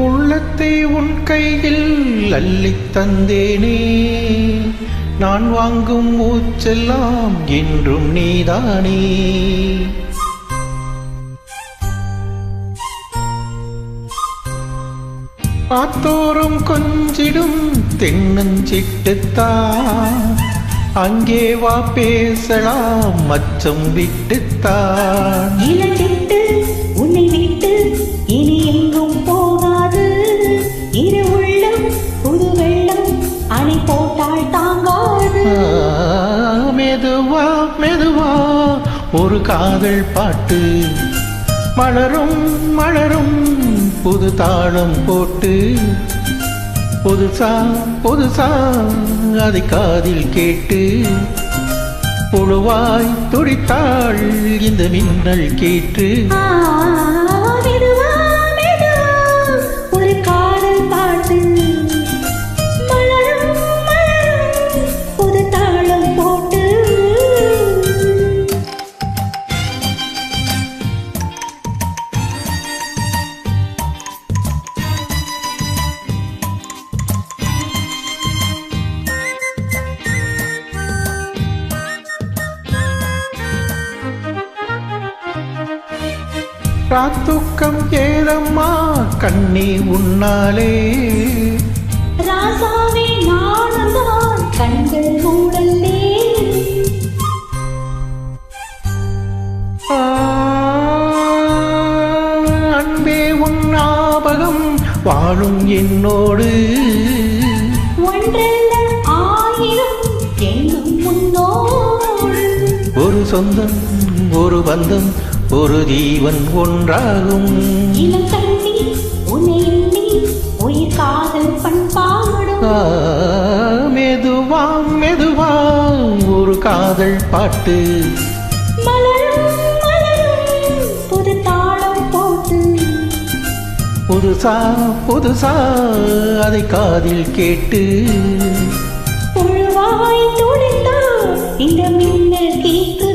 உள்ளத்தை உன் கையில் அள்ளித் தந்தேனே, நான் வாங்கும் மூச்செல்லாம் என்றும் நீதானே. ஆத்தோறும் கொஞ்சிடும் தென்னஞ்சிட்டுத்தான், அங்கே வா பேசலாம் மச்சம் விட்டுத்தான். இளஞ்சிட்டு உன்னை விட்டு இனி எங்கும் போகாது, இரு உள்ளம் புது வெள்ளம் அணை போட்டால் தாங்காது. மெதுவா மெதுவா ஒரு காதல் பாட்டு, மலரும் மலரும் புது தாளம் போட்டு, புதுசா புதுசா அதை காதில் கேட்டு, புழுவாய் துடித்தாள் இந்த மின்னல் கேட்டு. மெதுவா மெதுவா ஒரு காதல் பாட்டு, மலரும் மலரும் புது தாளம் போட்டு. ராத்தூக்கம் ஏதம்மா கண்ணி உன்னாலே, ராசாவே நானும்தான் கண்கள் மூடலே. அன்பே உன் ஞாபகம் வாழும் என்னோடு, ஒன்றல்ல ஆயிரம் எண்ணும் முன்னோடு. ஒரு சொந்தம் ஒரு பந்தம் ஒரு ஜீவன் ஒன்றாகும். இளம் கண்ணி உன்னை எண்ணி உயிர் காதல் பண்பாடும். மெதுவா மெதுவா ஒரு காதல் பாட்டு, மலரும் மலரும் புது தாளம் போட்டு, புதுசா புதுசா அதை காதில் கேட்டு, புழுவாய் துடித்தா இந்த மின்னல் கேக்கு.